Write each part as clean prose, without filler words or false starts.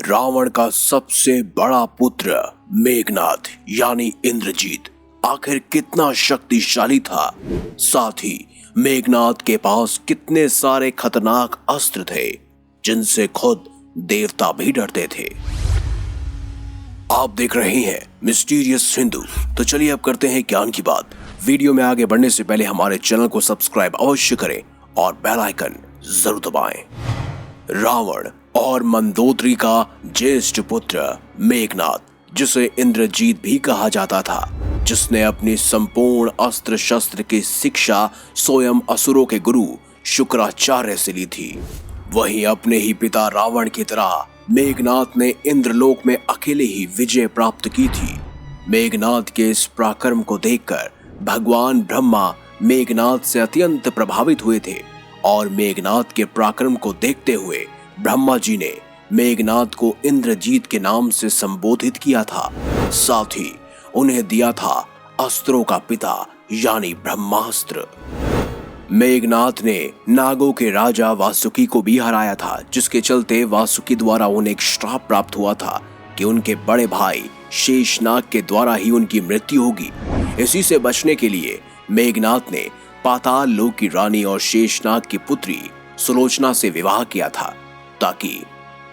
रावण का सबसे बड़ा पुत्र मेघनाद यानी इंद्रजीत आखिर कितना शक्तिशाली था, साथ ही मेघनाद के पास कितने सारे खतरनाक अस्त्र थे जिनसे खुद देवता भी डरते थे। आप देख रहे हैं मिस्टीरियस हिंदू। तो चलिए अब करते हैं ज्ञान की बात। वीडियो में आगे बढ़ने से पहले हमारे चैनल को सब्सक्राइब अवश्य करें और बेल आइकन जरूर दबाएं। रावण और मंदोदरी का ज्येष्ठ पुत्र मेघनाद, जिसे इंद्रजीत भी कहा जाता था, जिसने अपनी संपूर्ण अस्त्र शस्त्र की शिक्षा स्वयं असुरों के गुरु शुक्राचार्य से ली थी। वहीं अपने ही पिता रावण की तरह मेघनाद ने इंद्रलोक में अकेले ही विजय प्राप्त की थी। मेघनाद के इस पराक्रम को देखकर भगवान ब्रह्मा मेघनाद से अत्यंत प्रभावित हुए थे और मेघनाद के पराक्रम को देखते हुए ब्रह्मा जी ने मेघनाद को इंद्रजीत के नाम से संबोधित किया था। साथ ही उन्हें दिया था अस्त्रों का पिता यानी ब्रह्मास्त्र। मेघनाद ने नागों के राजा वासुकी को भी हराया था, जिसके चलते वासुकी द्वारा उन्हें एक श्राप प्राप्त हुआ था कि उनके बड़े भाई शेषनाग के द्वारा ही उनकी मृत्यु होगी। इसी से बचने के लिए मेघनाद ने पाताल लोक की रानी और शेषनाग की पुत्री सुलोचना से विवाह किया था, ताकि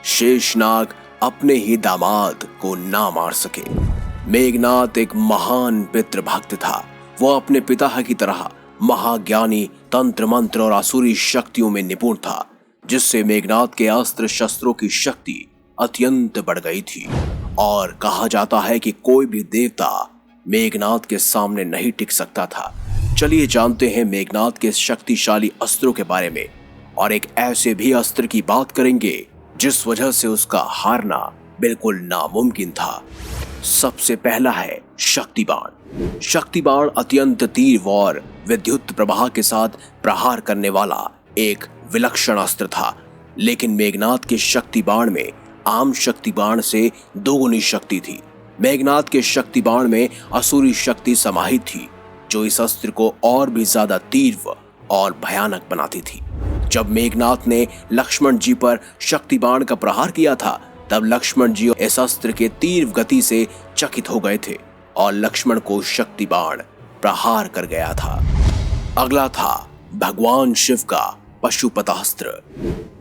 शेषनाग अपने ही दामाद को ना मार सके। मेघनाद एक महान पितृभक्त था। वो अपने पिता की तरह महाज्ञानी, तंत्र मंत्र और आसुरी शक्तियों में निपुण था, जिससे मेघनाद के अस्त्र शस्त्रों की शक्ति अत्यंत बढ़ गई थी और कहा जाता है कि कोई भी देवता मेघनाद के सामने नहीं टिक सकता था। चलिए जानते हैं मेघनाद के शक्तिशाली अस्त्रों के बारे में और एक ऐसे भी अस्त्र की बात करेंगे जिस वजह से उसका हारना बिल्कुल नामुमकिन था। सबसे पहला है शक्ति बाण। शक्ति बाण अत्यंत तीव्र और विद्युत प्रवाह के साथ प्रहार करने वाला एक विलक्षण अस्त्र था, लेकिन मेघनाद के शक्ति बाण में आम शक्ति बाण से दोगुनी शक्ति थी। मेघनाद के शक्ति बाण में असुरी शक्ति समाहित थी, जो इस अस्त्र को और भी ज्यादा तीव्र और भयानक बनाती थी। जब मेघनाद ने लक्ष्मण जी पर शक्ति बाण का प्रहार किया था, तब लक्ष्मण जी इस अस्त्र के तीव्र गति से चकित हो गए थे और लक्ष्मण को शक्ति बाण प्रहार कर गया था। अगला था भगवान शिव का पशुपतास्त्र।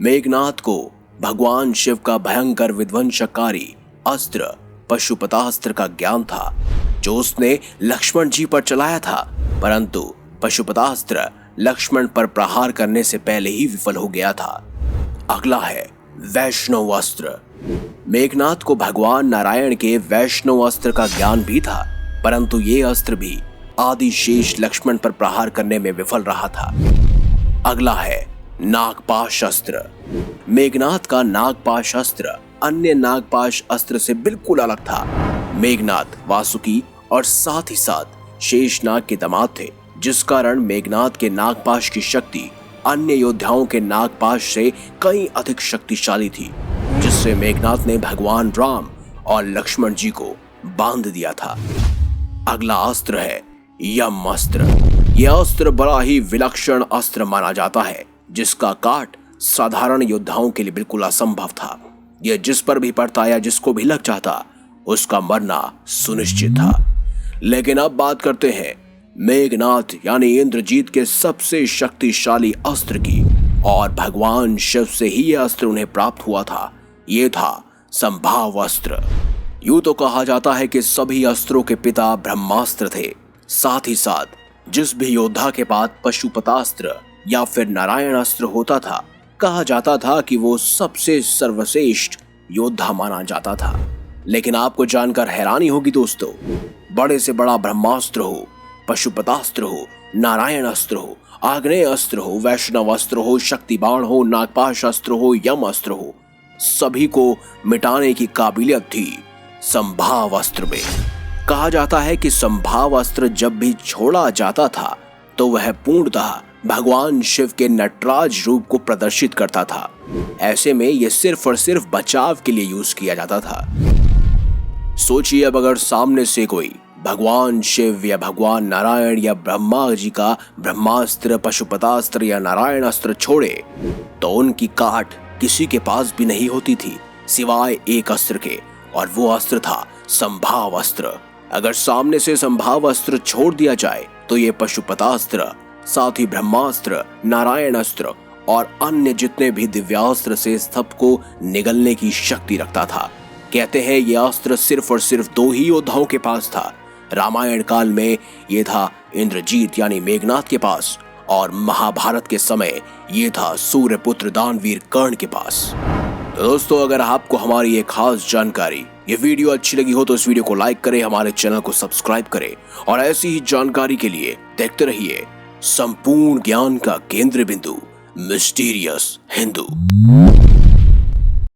मेघनाद को भगवान शिव का भयंकर विध्वंसकारी अस्त्र पशुपतास्त्र का ज्ञान था, जो उसने लक्ष्मण जी पर चलाया था, परंतु पशुपतास्त्र लक्ष्मण पर प्रहार करने से पहले ही विफल हो गया था। अगला है वैष्णव अस्त्र। मेघनाद को भगवान नारायण के वैष्णव अस्त्र का ज्ञान भी था, परंतु ये अस्त्र भी आदिशेष लक्ष्मण पर प्रहार करने में विफल रहा था। अगला है नागपाश अस्त्र। मेघनाद का नागपाश अस्त्र अन्य नागपाश अस्त्र से बिल्कुल अलग था। मेघनाद वासुकी और साथ ही साथ शेषनाग के दामाद थे, जिस कारण मेघनाद के नागपाश की शक्ति अन्य योद्धाओं के नागपाश से कई अधिक शक्तिशाली थी, जिससे मेघनाद ने भगवान राम और लक्ष्मण जी को बांध दिया था। अगला अस्त्र है यम अस्त्र। यह अस्त्र बड़ा ही विलक्षण अस्त्र माना जाता है, जिसका काट साधारण योद्धाओं के लिए बिल्कुल असंभव था। यह जिस पर भी पड़ता या जिसको भी लग जाता, उसका मरना सुनिश्चित था। लेकिन अब बात करते हैं मेघनाद यानी इंद्रजीत के सबसे शक्तिशाली अस्त्र की, और भगवान शिव से ही यह अस्त्र उन्हें प्राप्त हुआ था। यह था संभाव अस्त्र। यूं तो कहा जाता है कि सभी अस्त्रों के पिता ब्रह्मास्त्र थे। साथ ही साथ जिस भी योद्धा के पास पशुपतास्त्र या फिर नारायण अस्त्र होता था, कहा जाता था कि वो सबसे सर्वश्रेष्ठ योद्धा माना जाता था। लेकिन आपको जानकर हैरानी होगी दोस्तों, बड़े से बड़ा ब्रह्मास्त्र हो, पशुपतास्त्र हो, नारायण अस्त्र हो, आग्नेय अस्त्र हो, वैष्णव अस्त्र हो, शक्ति बाण हो, नागपाश अस्त्र हो, यम अस्त्र हो, सभी को मिटाने की काबिलियत थी संभाव अस्त्र में। कहा जाता है कि संभाव अस्त्र जब भी छोड़ा जाता था तो वह पूर्णतः भगवान शिव के नटराज रूप को प्रदर्शित करता था। ऐसे में यह सिर्फ और सिर्फ बचाव के लिए यूज किया जाता था। सोचिए, अब अगर सामने से कोई भगवान शिव या भगवान नारायण या ब्रह्मा जी का ब्रह्मास्त्र, पशुपतास्त्र या नारायण अस्त्र छोड़े, तो उनकी काट किसी के पास भी नहीं होती थी। सिवाय एक अस्त्र के, और वो अस्त्र था संभाव अस्त्र। अगर सामने से संभाव अस्त्र छोड़ दिया जाए तो ये पशुपतास्त्र, साथ ही ब्रह्मास्त्र, नारायण अस्त्र और अन्य जितने भी दिव्यास्त्र से स्तंभ को निगलने की शक्ति रखता था। कहते हैं ये अस्त्र सिर्फ और सिर्फ 2 ही योद्धाओं के पास था। रामायण काल में ये था इंद्रजीत यानी मेघनाथ के पास, और महाभारत के समय ये था सूर्यपुत्र दानवीर कर्ण के पास। तो दोस्तों, अगर आपको हमारी ये खास जानकारी, ये वीडियो अच्छी लगी हो तो इस वीडियो को लाइक करें, हमारे चैनल को सब्सक्राइब करें और ऐसी ही जानकारी के लिए देखते रहिए संपूर्ण ज्ञान का केंद्र बिंदु मिस्टीरियस हिंदू।